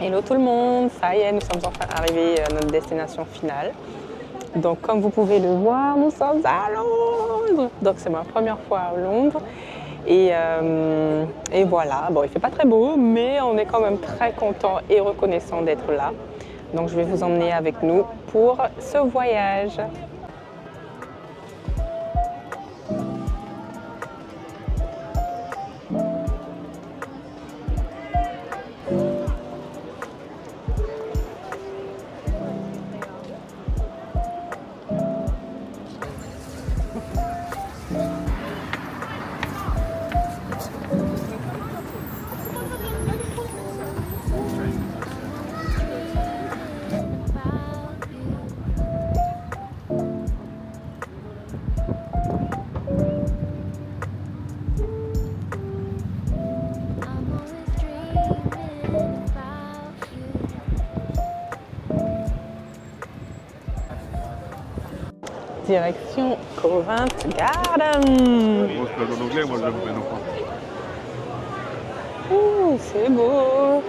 Hello tout le monde, ça y est, nous sommes enfin arrivés à notre destination finale. Donc comme vous pouvez le voir, nous sommes à Londres. Donc c'est ma première fois à Londres. Et voilà, bon il fait pas très beau, mais on est quand même très content et reconnaissant d'être là. Donc je vais vous emmener avec nous pour ce voyage. Direction Covent Garden. Moi, je parle en anglais, moi, je l'aime bien encore. Ouh, c'est beau.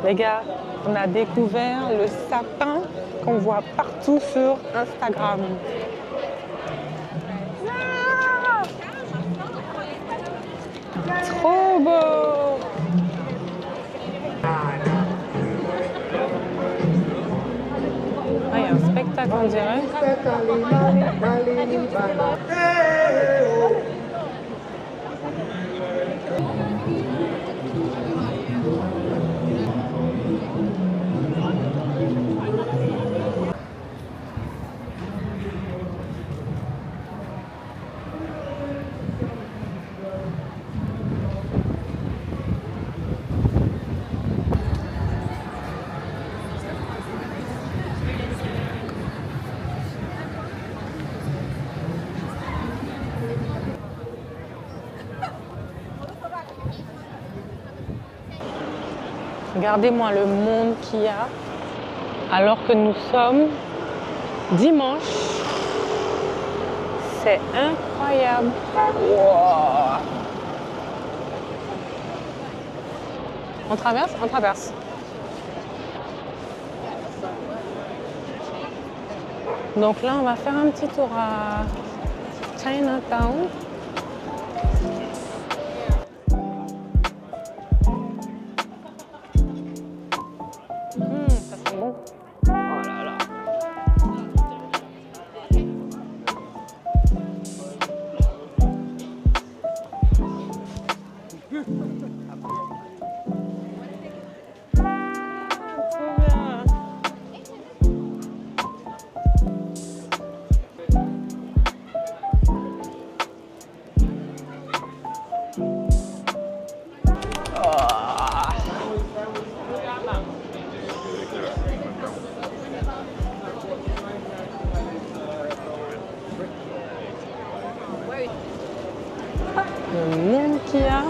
Les gars, on a découvert le sapin qu'on voit partout sur Instagram. Ah, trop beau! Ah, il y a un spectacle, on dirait. Regardez-moi le monde qu'il y a alors que nous sommes dimanche. C'est incroyable. Wow. On traverse? On traverse. Donc là, on va faire un petit tour à Chinatown. Ça sent bon. Oh là là. Trop bien. Le monde qu'il y a.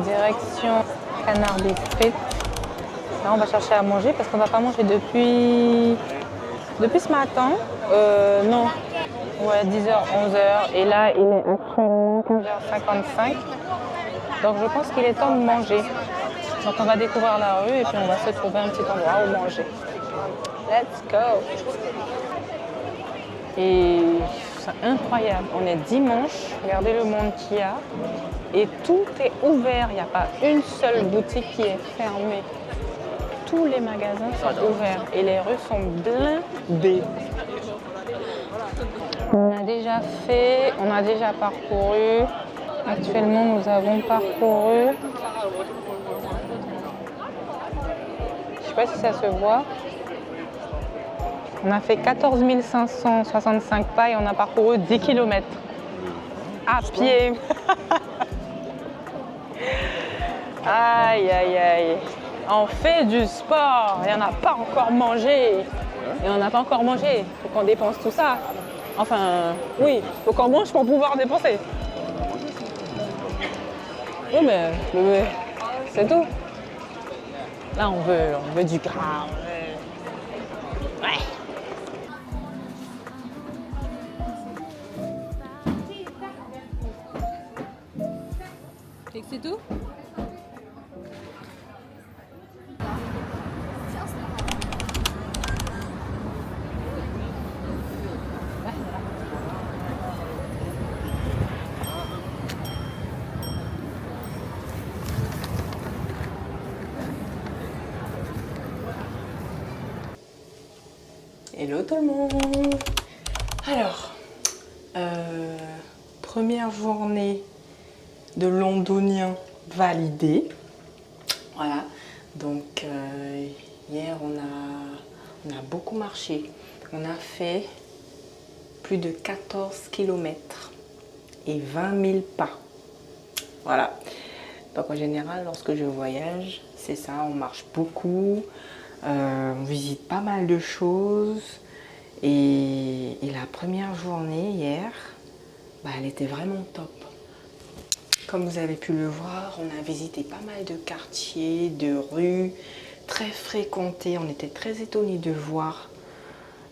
Direction Canarby Street. Là, on va chercher à manger parce qu'on va pas manger depuis ce matin. Non, ouais, 10h, 11h. Et là, il est actuellement 15h55. Donc, je pense qu'il est temps de manger. Donc, on va découvrir la rue et puis on va se trouver un petit endroit où manger. Let's go! Et c'est incroyable. On est dimanche. Regardez le monde qu'il y a. Et tout est ouvert. Il n'y a pas une seule boutique qui est fermée. Tous les magasins sont ouverts et les rues sont blindées. On a déjà parcouru. Actuellement, nous avons parcouru. Je ne sais pas si ça se voit. On a fait 14 565 pas et on a parcouru 10 km. À pied. Aïe, aïe, aïe. On fait du sport et on n'a pas encore mangé. Et on n'a pas encore mangé. Il faut qu'on dépense tout ça. Enfin, oui, il faut qu'on mange pour pouvoir dépenser. Oui, mais c'est tout. Là, on veut du gras. Ouais. Et que c'est tout? Hello tout le monde! Alors, première journée de londonien validée. Voilà, donc hier on a beaucoup marché. On a fait plus de 14 km et 20 000 pas. Voilà, donc en général lorsque je voyage, c'est ça, on marche beaucoup. On visite pas mal de choses et la première journée hier, elle était vraiment top. Comme vous avez pu le voir, on a visité pas mal de quartiers, de rues très fréquentées. On était très étonnés de voir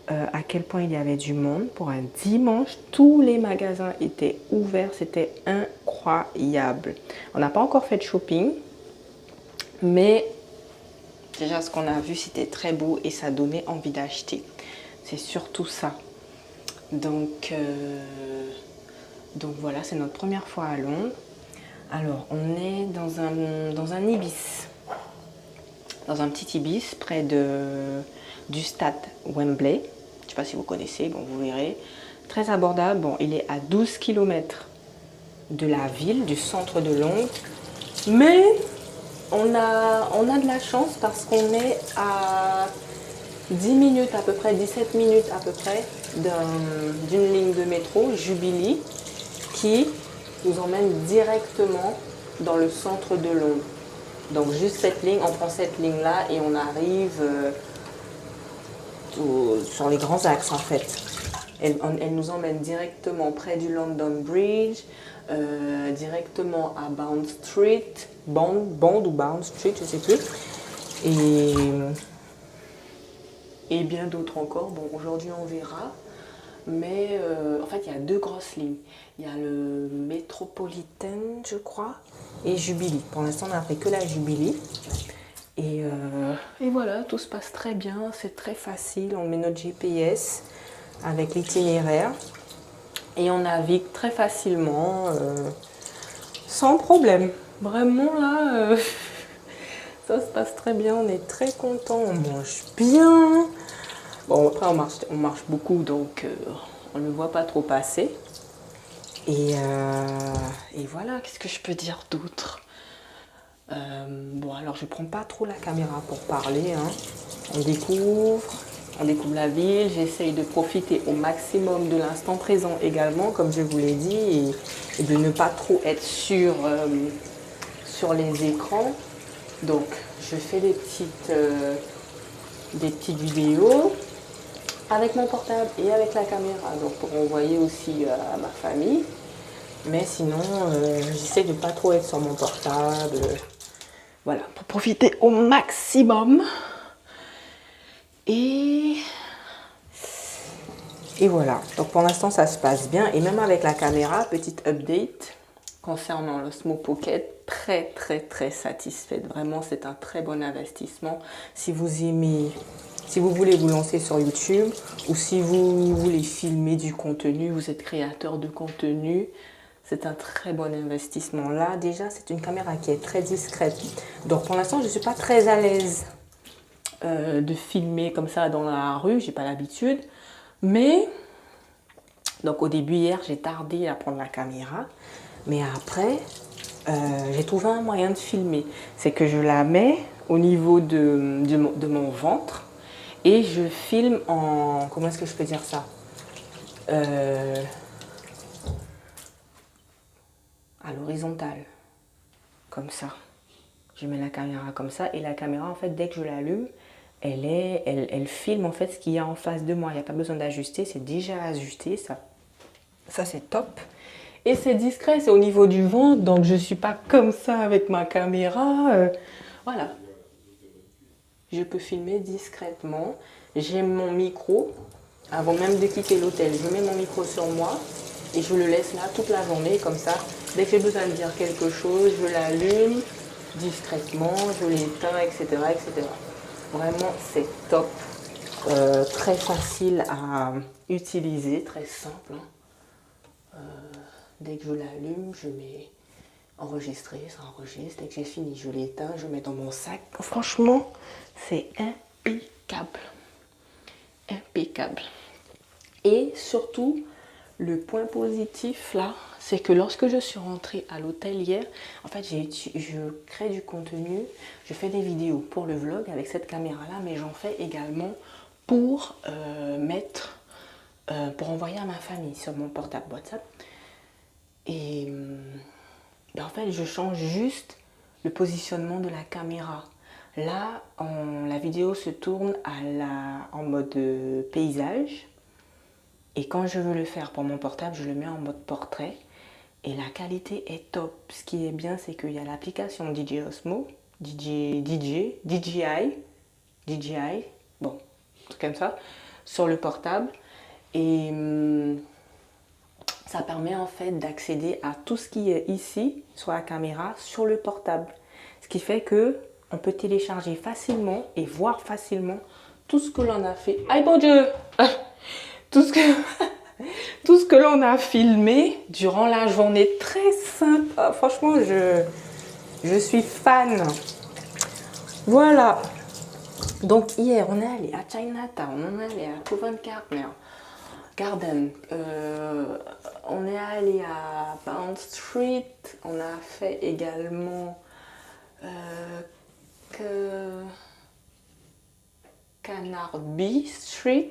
à quel point il y avait du monde. Pour un dimanche, tous les magasins étaient ouverts, c'était incroyable. On n'a pas encore fait de shopping, mais déjà, ce qu'on a vu, c'était très beau et ça donnait envie d'acheter. C'est surtout ça. Donc voilà, c'est notre première fois à Londres. Alors, on est dans un Ibis. Dans un petit Ibis près du stade Wembley. Je ne sais pas si vous connaissez, bon, vous verrez. Très abordable. Bon, il est à 12 km de la ville, du centre de Londres. Mais on a de la chance parce qu'on est à 10 minutes à peu près, 17 minutes à peu près d'une ligne de métro, Jubilee, qui nous emmène directement dans le centre de Londres. Donc juste cette ligne, on prend cette ligne-là et on arrive sur les grands axes en fait. Elle nous emmène directement près du London Bridge, directement à Bond Street, Bond ou Bond Street, je ne sais plus. Et bien d'autres encore. Bon, aujourd'hui on verra. Mais en fait, il y a deux grosses lignes. Il y a le Metropolitan, je crois, et Jubilee. Pour l'instant, on n'a fait que la Jubilee. Et voilà, tout se passe très bien. C'est très facile. On met notre GPS avec l'itinéraire. Et on navigue très facilement, sans problème. Vraiment, là, ça se passe très bien. On est très content. On mange bien. Bon, après, on marche beaucoup, donc on ne le voit pas trop passer. Et voilà, qu'est-ce que je peux dire d'autre? Bon, alors, je ne prends pas trop la caméra pour parler. Hein. On découvre la ville. J'essaye de profiter au maximum de l'instant présent également, comme je vous l'ai dit, et de ne pas trop être sur les écrans. Donc, je fais des petites vidéos avec mon portable et avec la caméra, donc pour envoyer aussi à ma famille. Mais sinon, j'essaie de ne pas trop être sur mon portable. Voilà, pour profiter au maximum. Et voilà, donc pour l'instant ça se passe bien. Et même avec la caméra, petite update concernant l'Osmo Pocket, très satisfaite. Vraiment, c'est un très bon investissement. Si vous aimez, si vous voulez vous lancer sur YouTube ou si vous voulez filmer du contenu, vous êtes créateur de contenu, c'est un très bon investissement. Là, déjà, c'est une caméra qui est très discrète. Donc pour l'instant, je ne suis pas très à l'aise de filmer comme ça dans la rue, j'ai pas l'habitude. Mais, donc au début hier, j'ai tardé à prendre la caméra. Mais après, j'ai trouvé un moyen de filmer. C'est que je la mets au niveau de mon ventre et je filme en... Comment est-ce que je peux dire ça à l'horizontale. Comme ça. Je mets la caméra comme ça et la caméra, en fait, dès que je l'allume, elle filme en fait ce qu'il y a en face de moi. Il n'y a pas besoin d'ajuster, c'est déjà ajusté. Ça c'est top. Et c'est discret, c'est au niveau du ventre, donc je ne suis pas comme ça avec ma caméra. Voilà. Je peux filmer discrètement. J'ai mon micro. Avant même de quitter l'hôtel, je mets mon micro sur moi et je le laisse là toute la journée comme ça. Dès que j'ai besoin de dire quelque chose, je l'allume discrètement, je l'éteins, etc., etc. Vraiment, c'est top. Très facile à utiliser, très simple. Dès que je l'allume, je mets enregistrer, ça enregistre. Dès que j'ai fini, je l'éteins, je mets dans mon sac. Franchement, c'est impeccable. Impeccable. Et surtout, le point positif là, c'est que lorsque je suis rentrée à l'hôtel hier, en fait, je crée du contenu, je fais des vidéos pour le vlog avec cette caméra-là, mais j'en fais également pour pour envoyer à ma famille sur mon portable WhatsApp. Et en fait, je change juste le positionnement de la caméra. Là, la vidéo se tourne en mode paysage. Et quand je veux le faire pour mon portable, je le mets en mode portrait. Et la qualité est top. Ce qui est bien, c'est qu'il y a l'application DJ Osmo, DJI, bon, tout comme ça, sur le portable. Et ça permet en fait d'accéder à tout ce qui est ici, sur la caméra, sur le portable. Ce qui fait que on peut télécharger facilement et voir facilement tout ce que l'on a fait. Aïe bon Dieu tout ce que l'on a filmé durant la journée. Très sympa. Franchement, je suis fan. Voilà. Donc hier, on est allé à Chinatown, on est allé à Covent Garden. On est allé à Bond Street. On a fait également Canarby Street.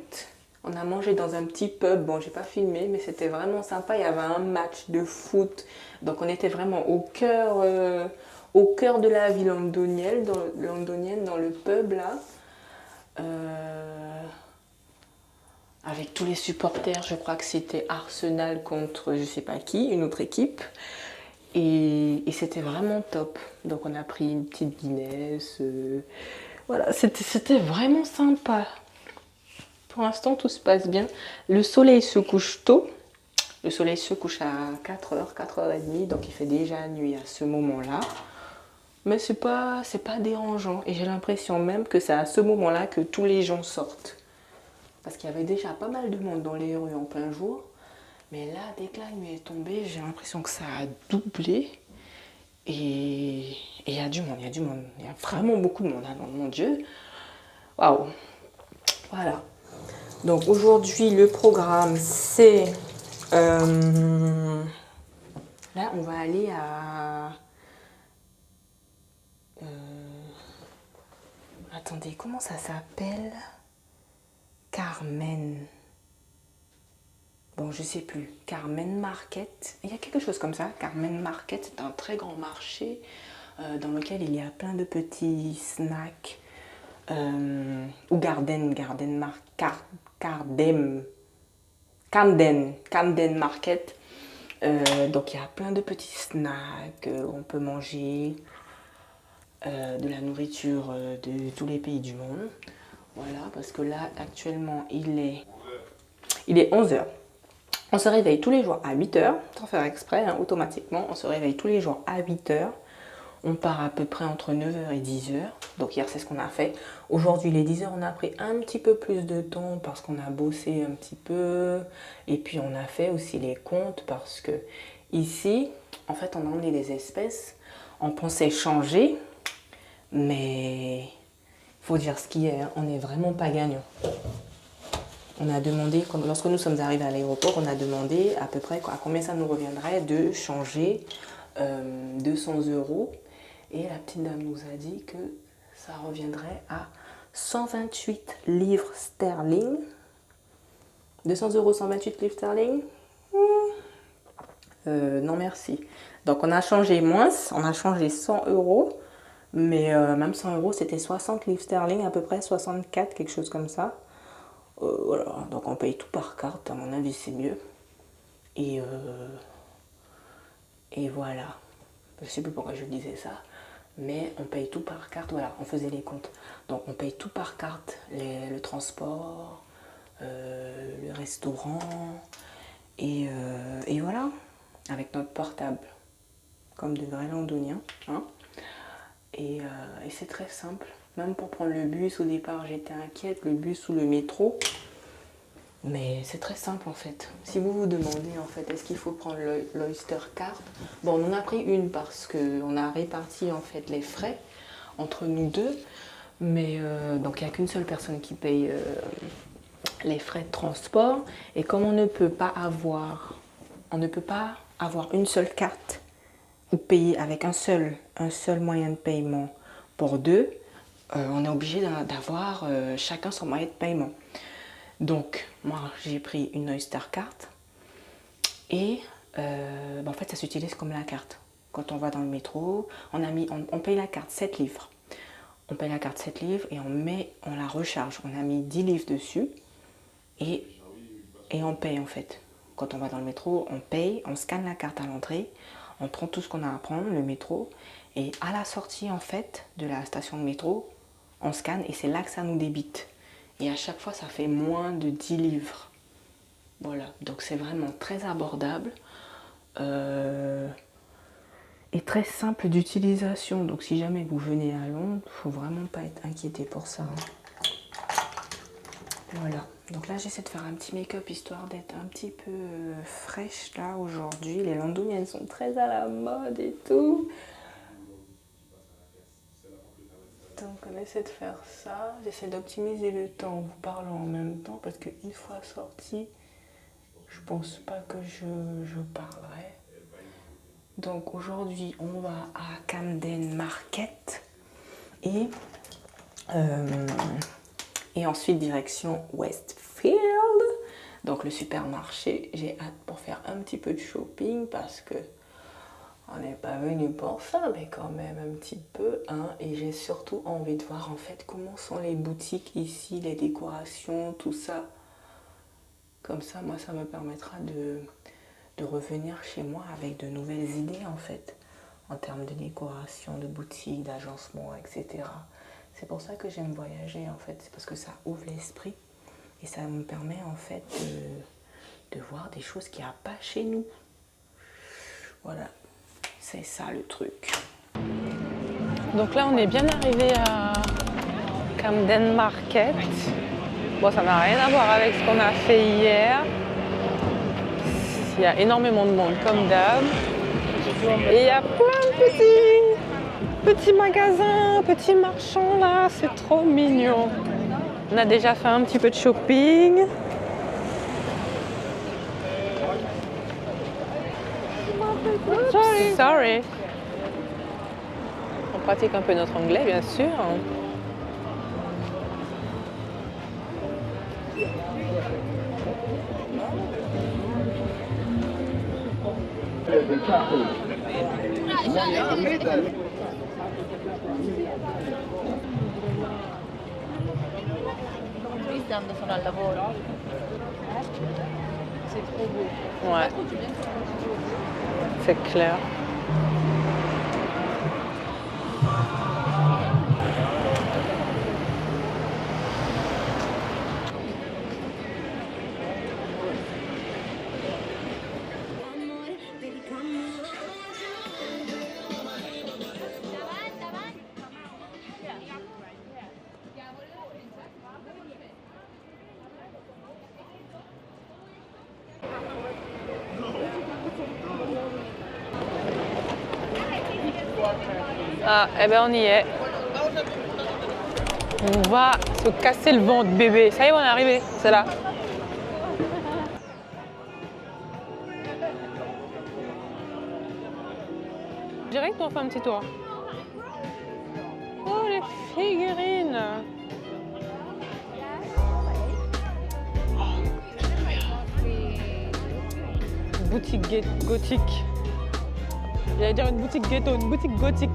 On a mangé dans un petit pub. Bon, j'ai pas filmé, mais c'était vraiment sympa. Il y avait un match de foot. Donc on était vraiment au cœur de la ville londonienne, dans le pub là. Avec tous les supporters, je crois que c'était Arsenal contre je sais pas qui, une autre équipe. Et c'était vraiment top. Donc on a pris une petite Guinness. Voilà, c'était vraiment sympa. Pour l'instant, tout se passe bien. Le soleil se couche tôt. Le soleil se couche à 4h, 4h30. Donc il fait déjà nuit à ce moment-là. Mais c'est pas dérangeant. Et j'ai l'impression même que c'est à ce moment-là que tous les gens sortent. Parce qu'il y avait déjà pas mal de monde dans les rues en plein jour. Mais là, dès que la nuit est tombée, j'ai l'impression que ça a doublé. Et il y a du monde, il y a du monde. Il y a vraiment beaucoup de monde, hein, mon Dieu. Waouh. Voilà. Donc aujourd'hui, le programme, c'est... là, on va aller à... attendez, comment ça s'appelle? Carmen. Bon, je sais plus. Carmen Market. Il y a quelque chose comme ça. Carmen Market, c'est un très grand marché dans lequel il y a plein de petits snacks. Ou Camden Market. Donc il y a plein de petits snacks, on peut manger. de la nourriture de tous les pays du monde. Voilà, parce que là, actuellement, il est 11 heures. On se réveille tous les jours à 8 heures, sans faire exprès, hein, automatiquement. On se réveille tous les jours à 8 heures. On part à peu près entre 9 heures et 10 heures. Donc hier, c'est ce qu'on a fait. Aujourd'hui, les 10 heures, on a pris un petit peu plus de temps parce qu'on a bossé un petit peu. Et puis, on a fait aussi les comptes parce que ici, en fait, on a emmené des espèces. On pensait changer, mais il faut dire ce qui est, hein, on n'est vraiment pas gagnant. On a demandé, lorsque nous sommes arrivés à l'aéroport, on a demandé à peu près à combien ça nous reviendrait de changer 200 €. Et la petite dame nous a dit que ça reviendrait à 128 livres sterling. 200 €, 128 livres sterling. Non merci. Donc on a changé moins, on a changé 100 €. Mais même 100 € c'était 60 livres sterling, à peu près 64, quelque chose comme ça. Voilà, donc on paye tout par carte, à mon avis c'est mieux. Et voilà, je sais plus pourquoi je disais ça, mais on paye tout par carte, voilà, on faisait les comptes. Donc on paye tout par carte, le transport, le restaurant, et voilà, avec notre portable, comme de vrais londoniens. Hein. Et c'est très simple. Même pour prendre le bus, au départ, j'étais inquiète, le bus ou le métro. Mais c'est très simple en fait. Si vous vous demandez en fait, est-ce qu'il faut prendre l'Oyster Card? Bon, on en a pris une parce qu'on a réparti en fait les frais entre nous deux. Mais donc il n'y a qu'une seule personne qui paye les frais de transport. Et comme on ne peut pas avoir une seule carte ou payer avec un seul moyen de paiement pour deux, on est obligé d'avoir chacun son moyen de paiement. Donc, moi, j'ai pris une Oyster Card et en fait, ça s'utilise comme la carte. Quand on va dans le métro, on paye la carte 7 livres. On paye la carte 7 livres et on la recharge. On a mis 10 livres dessus et on paye en fait. Quand on va dans le métro, on paye, on scanne la carte à l'entrée, on prend tout ce qu'on a à prendre, le métro, et à la sortie en fait de la station de métro, on scanne et c'est là que ça nous débite. Et à chaque fois, ça fait moins de 10 livres. Voilà, donc c'est vraiment très abordable et très simple d'utilisation. Donc si jamais vous venez à Londres, il ne faut vraiment pas être inquiété pour ça. Voilà, donc là j'essaie de faire un petit make-up histoire d'être un petit peu fraîche là aujourd'hui. Les londoniennes sont très à la mode et tout. Donc on essaie de faire ça, j'essaie d'optimiser le temps en vous parlant en même temps parce qu'une fois sortie, je pense pas que je parlerai. Donc aujourd'hui on va à Camden Market et ensuite direction Westfield, donc le supermarché. J'ai hâte pour faire un petit peu de shopping parce que on n'est pas venu pour ça, mais quand même un petit peu, hein. Et j'ai surtout envie de voir en fait comment sont les boutiques ici, les décorations, tout ça. Comme ça, moi, ça me permettra de revenir chez moi avec de nouvelles idées en fait, en termes de décoration, de boutiques, d'agencement, etc. C'est pour ça que j'aime voyager en fait, c'est parce que ça ouvre l'esprit et ça me permet en fait de voir des choses qu'il n'y a pas chez nous. Voilà. C'est ça le truc. Donc là, on est bien arrivé à Camden Market. Bon, ça n'a rien à voir avec ce qu'on a fait hier. Il y a énormément de monde, comme d'hab. Et il y a plein de petits magasins, petits marchands là. C'est trop mignon. On a déjà fait un petit peu de shopping. Sorry. On pratique un peu notre anglais, bien sûr. Quando sono al lavoro. C'est trop beau. Ouais. C'est clair. Ah, eh ben on y est. On va se casser le ventre, bébé. Ça y est, on est arrivé. C'est là. Direct, on fait un petit tour. Oh, les figurines. Boutique gothique. J'allais dire une boutique ghetto, une boutique gothique.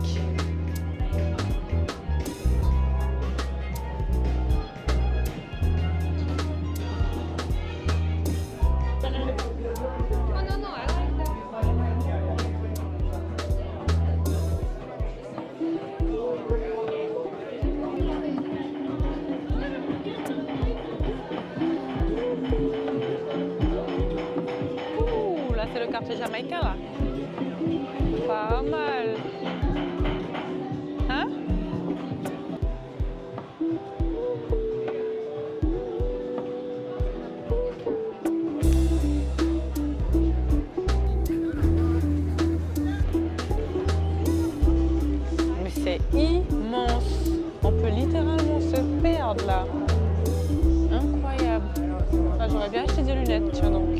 Ouh, là c'est le quartier jamaïcain là. Pas mal. Hein? Mais c'est immense. On peut littéralement se perdre là. Incroyable. Ah, j'aurais bien acheté des lunettes, tiens donc.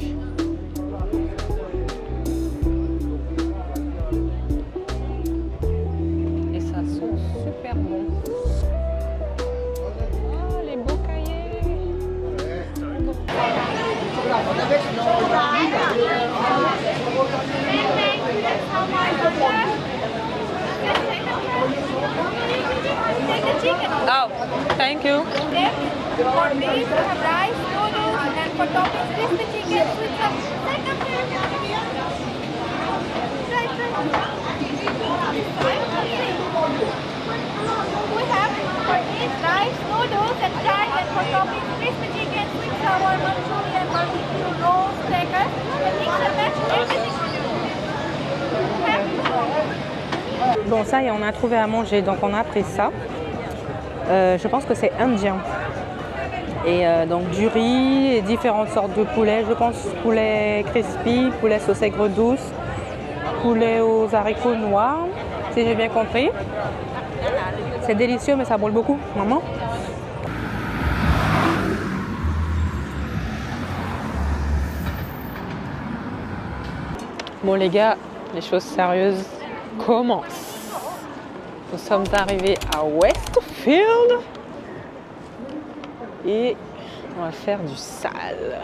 Et ça sent super bon. Oh, les beaux cahiers. Oh, thank you. For meat, we have rice, noodles, and for toppings, crispy chicken, sweet sauce. We have for meat, rice, noodles, and fries, and for toppings, crispy chicken, sweet sour, Manchurian, barbecue, rolls, crackers, and mix and match everything. Bon, ça y est, on a trouvé à manger, donc on a pris ça. Je pense que c'est indien. Et donc du riz et différentes sortes de poulet. Je pense poulet crispy, poulet sauce aigre douce, poulet aux haricots noirs, si j'ai bien compris. C'est délicieux, mais ça brûle beaucoup, maman. Bon les gars, les choses sérieuses commencent. Nous sommes arrivés à Westfield et on va faire du sale.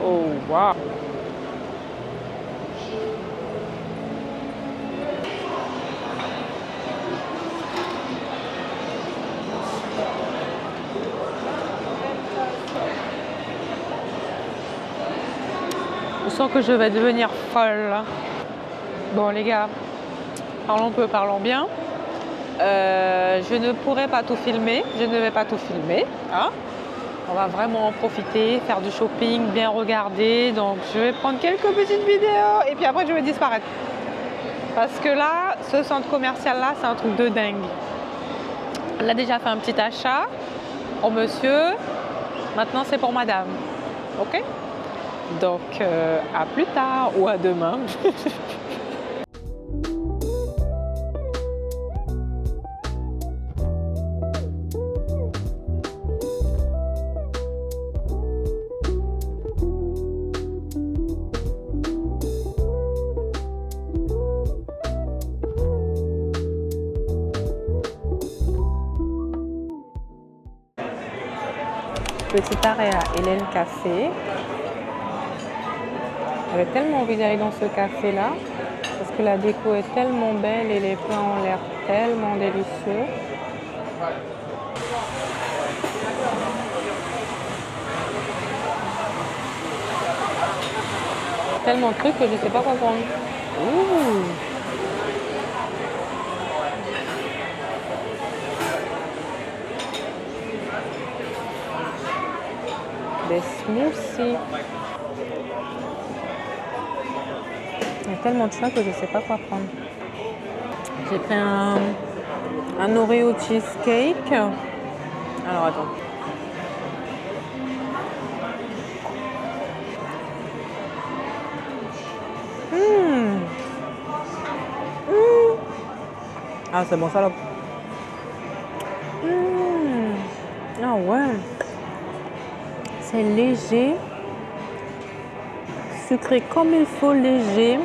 Oh wow! Je sens que je vais devenir folle. Bon les gars, parlons peu, parlons bien. Je ne pourrai pas tout filmer, je ne vais pas tout filmer. Hein. On va vraiment en profiter, faire du shopping, bien regarder. Donc je vais prendre quelques petites vidéos et puis après je vais disparaître. Parce que là, ce centre commercial là, c'est un truc de dingue. On a déjà fait un petit achat au monsieur. Maintenant c'est pour madame. Ok? Donc à plus tard ou à demain. Petit arrêt à Hélène Café. J'avais tellement envie d'aller dans ce café-là parce que la déco est tellement belle et les plats ont l'air tellement délicieux. Tellement de trucs que je ne sais pas quoi prendre. Ouh. Des smoothies. tellement de choix que je ne sais pas quoi prendre. J'ai pris un Oreo cheesecake. Alors attends. Ah, c'est bon salope. Ah ouais. C'est léger. Sucré comme il faut, léger.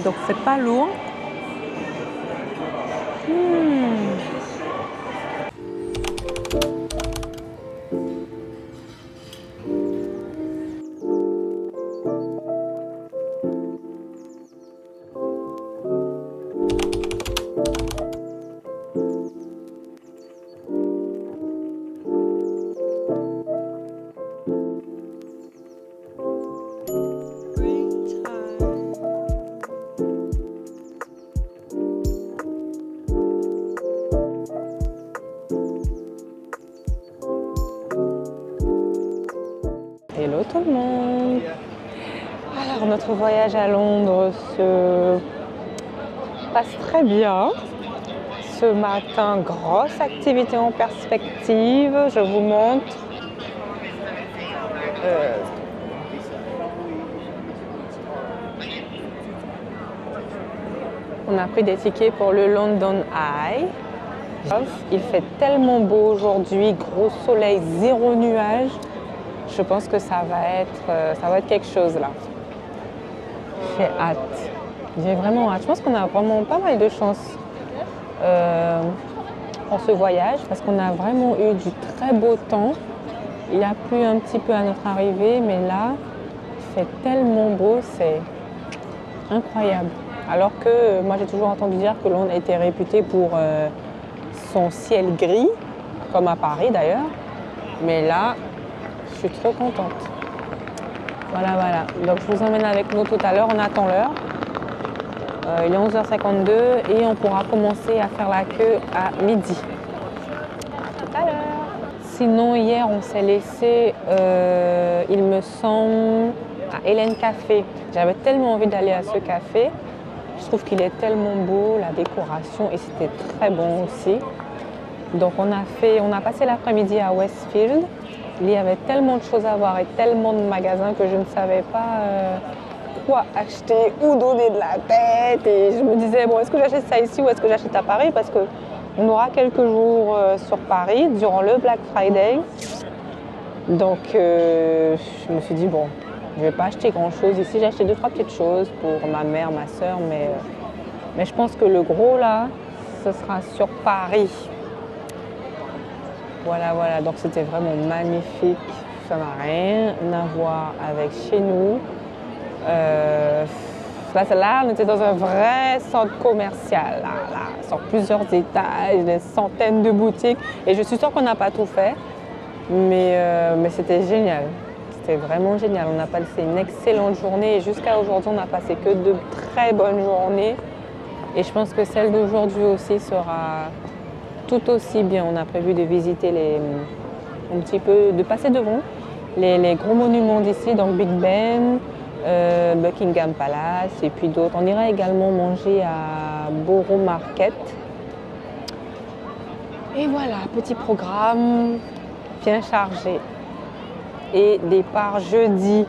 Donc c'est pas lourd. Hello tout le monde. Alors notre voyage à Londres se passe très bien. Ce matin, grosse activité en perspective. Je vous montre. On a pris des tickets pour le London Eye. Il fait tellement beau aujourd'hui, gros soleil, zéro nuage. Je pense que ça va être quelque chose là. J'ai hâte. J'ai vraiment hâte. Je pense qu'on a vraiment pas mal de chance pour ce voyage parce qu'on a vraiment eu du très beau temps. Il a plu un petit peu à notre arrivée, mais là, il fait tellement beau, c'est incroyable. Alors que moi, j'ai toujours entendu dire que Londres était réputé pour son ciel gris, comme à Paris d'ailleurs. Mais là, je suis trop contente. Voilà. Donc je vous emmène avec nous tout à l'heure, on attend l'heure. Il est 11h52 et on pourra commencer à faire la queue à midi. À tout à l'heure. Sinon hier on s'est laissé, il me semble, à Hélène Café. J'avais tellement envie d'aller à ce café. Je trouve qu'il est tellement beau, la décoration et c'était très bon aussi. Donc on a passé l'après-midi à Westfield. Il y avait tellement de choses à voir et tellement de magasins que je ne savais pas quoi acheter, où donner de la tête. Et je me disais, bon, est-ce que j'achète ça ici ou est-ce que j'achète à Paris? Parce qu'on aura quelques jours sur Paris durant le Black Friday. Donc je me suis dit, bon, je ne vais pas acheter grand-chose ici. J'ai acheté 2-3 petites choses pour ma mère, ma soeur, mais je pense que le gros là, ce sera sur Paris. Voilà, donc c'était vraiment magnifique, ça n'a rien à voir avec chez nous. Là, on était dans un vrai centre commercial, là, sur plusieurs étages, des centaines de boutiques. Et je suis sûre qu'on n'a pas tout fait, mais c'était génial. C'était vraiment génial. On a passé une excellente journée et jusqu'à aujourd'hui, on n'a passé que de très bonnes journées. Et je pense que celle d'aujourd'hui aussi sera tout aussi bien. On a prévu de visiter un petit peu, de passer devant les gros monuments d'ici, donc Big Ben, Buckingham Palace et puis d'autres. On ira également manger à Borough Market. Et voilà, petit programme bien chargé. Et départ jeudi.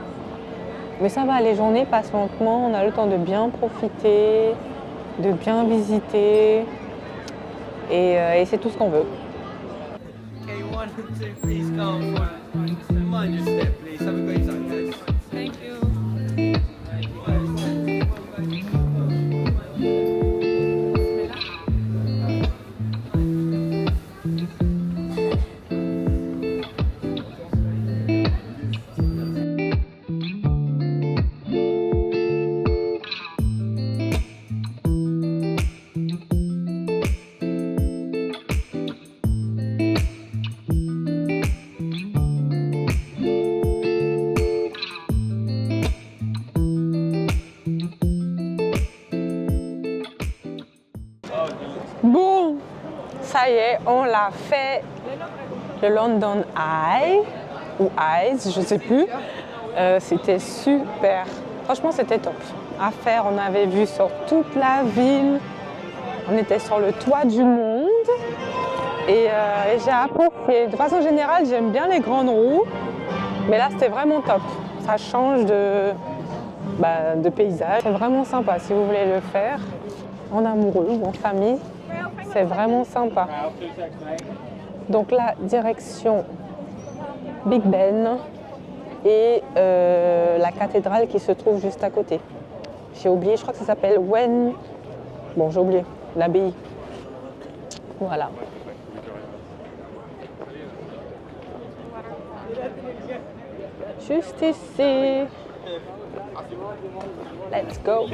Mais ça va, les journées passent lentement, on a le temps de bien profiter, de bien visiter. Et c'est tout ce qu'on veut. Okay, 1, 2, please go for mind your step, please. Have a great time, guys. Thank you. Bon, ça y est, on l'a fait, le London Eye, ou Eyes, je ne sais plus. C'était super. Franchement, c'était top. à faire. On avait vu sur toute la ville. On était sur le toit du monde. Et j'ai apprécié. De façon générale, j'aime bien les grandes roues. Mais là, c'était vraiment top. Ça change de paysage. C'est vraiment sympa si vous voulez le faire en amoureux ou en famille. C'est vraiment sympa. Donc là, direction Big Ben et la cathédrale qui se trouve juste à côté. J'ai oublié, je crois que ça s'appelle Bon, j'ai oublié, l'abbaye. Voilà. Juste ici. Let's go.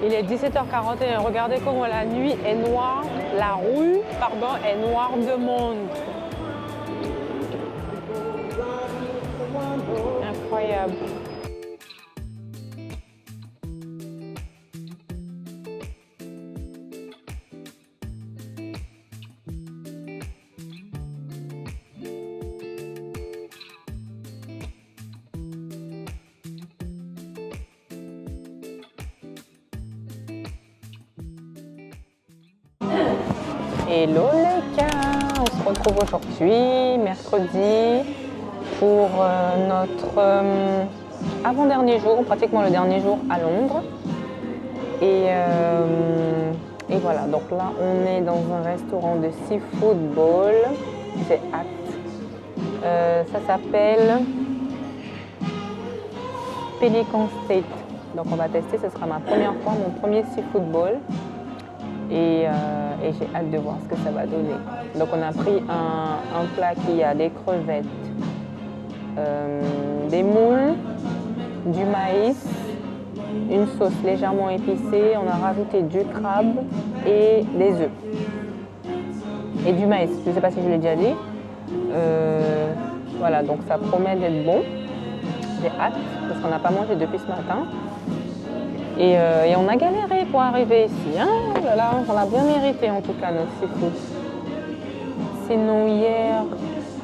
Il est 17h41. Regardez comment la nuit est noire. La rue, pardon, est noire de monde. Incroyable. Hello les gars, on se retrouve aujourd'hui, mercredi, pour notre avant-dernier jour, pratiquement le dernier jour à Londres. Et voilà, donc là on est dans un restaurant de seafood bowl, j'ai hâte. Ça s'appelle Pelican State. Donc on va tester, ce sera ma première fois, mon premier seafood bowl. Et j'ai hâte de voir ce que ça va donner. Donc on a pris un plat qui a des crevettes, des moules, du maïs, une sauce légèrement épicée, on a rajouté du crabe et des œufs. Et du maïs, je ne sais pas si je l'ai déjà dit. Voilà, donc ça promet d'être bon. J'ai hâte parce qu'on n'a pas mangé depuis ce matin. Et on a galéré pour arriver ici. Hein, oh là là, on a bien mérité en tout cas notre seafood. Sinon hier,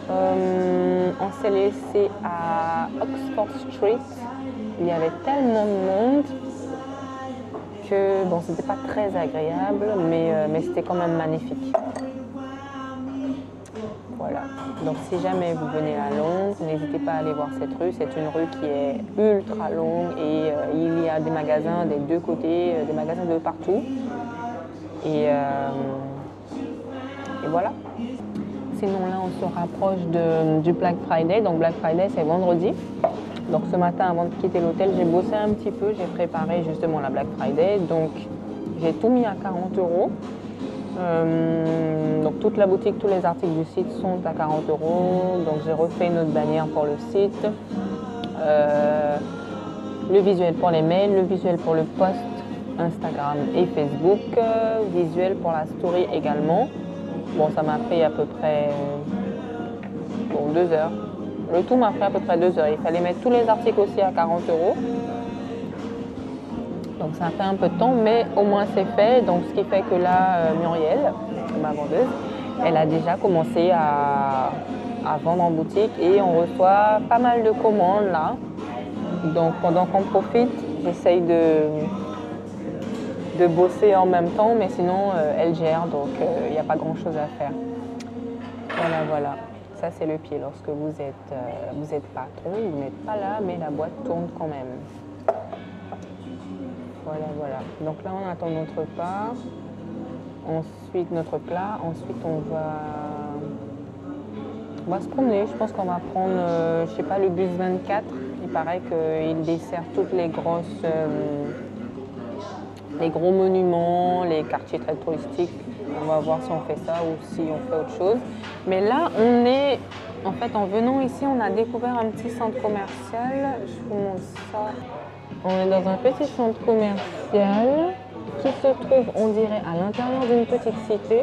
on s'est laissé à Oxford Street. Il y avait tellement de monde que bon, c'était pas très agréable, mais c'était quand même magnifique. Voilà. Donc si jamais vous venez à Londres, n'hésitez pas à aller voir cette rue. C'est une rue qui est ultra longue et il y a des magasins des deux côtés, des magasins de partout. Et voilà. Sinon là, on se rapproche du Black Friday. Donc Black Friday, c'est vendredi. Donc ce matin, avant de quitter l'hôtel, j'ai bossé un petit peu. J'ai préparé justement la Black Friday. Donc j'ai tout mis à 40 €. Donc toute la boutique, tous les articles du site sont à 40 €. Donc j'ai refait une autre bannière pour le site, le visuel pour les mails, le visuel pour le post Instagram et Facebook, visuel pour la story également. Bon, ça m'a pris à peu près Bon, 2 heures. Le tout m'a pris à peu près 2 heures. Il fallait mettre tous les articles aussi à 40 €. Donc ça a fait un peu de temps, mais au moins c'est fait. Donc ce qui fait que là, Muriel, ma vendeuse, elle a déjà commencé à vendre en boutique et on reçoit pas mal de commandes là. Donc pendant qu'on profite, j'essaye de bosser en même temps, mais sinon elle gère, donc il n'y a pas grand chose à faire. Voilà, voilà. Ça c'est le pied. Lorsque vous êtes patron, vous n'êtes pas là, mais la boîte tourne quand même. Voilà, voilà. Donc là on attend notre repas, ensuite notre plat, ensuite on va se promener. Je pense qu'on va prendre, je sais pas, le bus 24. Il paraît qu'il dessert toutes les gros monuments, les quartiers très touristiques. On va voir si on fait ça ou si on fait autre chose. Mais là, on est, en fait, en venant ici, on a découvert un petit centre commercial. Je vous montre ça. On est dans un petit centre commercial qui se trouve, on dirait, à l'intérieur d'une petite cité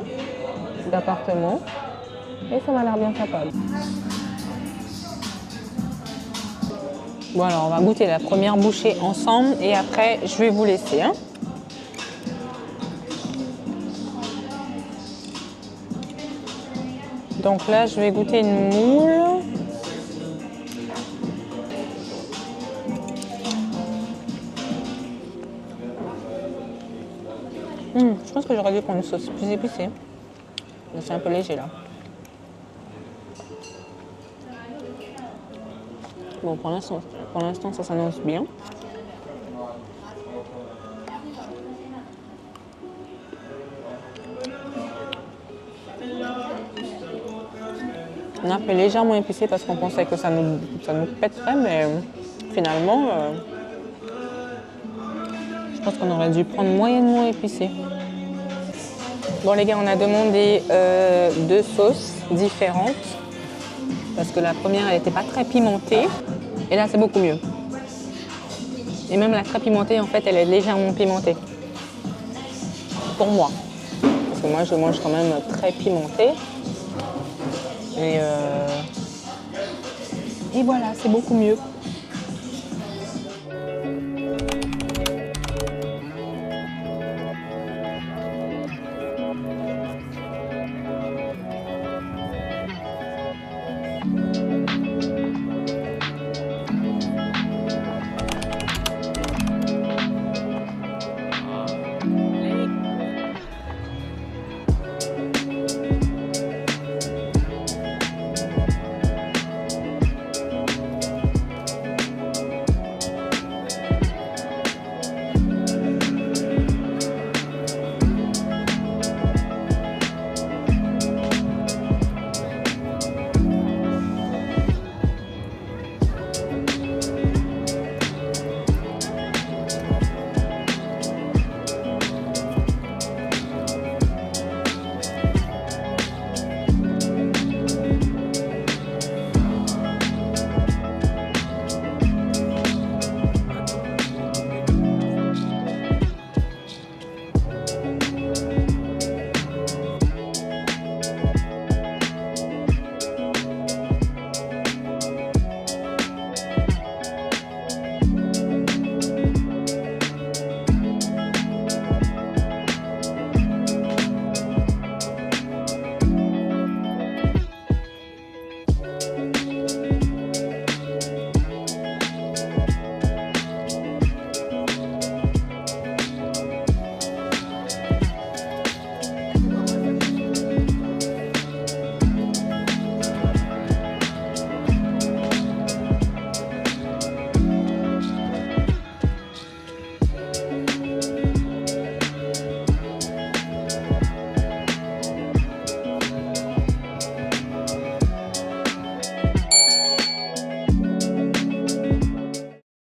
d'appartements. Et ça m'a l'air bien sympa. Bon alors, on va goûter la première bouchée ensemble et après, je vais vous laisser. Hein. Donc là, je vais goûter une moule. Je pense que j'aurais dû prendre une sauce plus épicée. C'est un peu léger là. Bon, pour l'instant, ça s'annonce bien. On a fait légèrement épicé parce qu'on pensait que ça nous pèterait, mais finalement, je pense qu'on aurait dû prendre moyennement épicé. Bon les gars, on a demandé 2 sauces différentes parce que la première, elle n'était pas très pimentée et là, c'est beaucoup mieux. Et même la très pimentée, en fait, elle est légèrement pimentée. Pour moi. Parce que moi, je mange quand même très pimenté. Et voilà, c'est beaucoup mieux.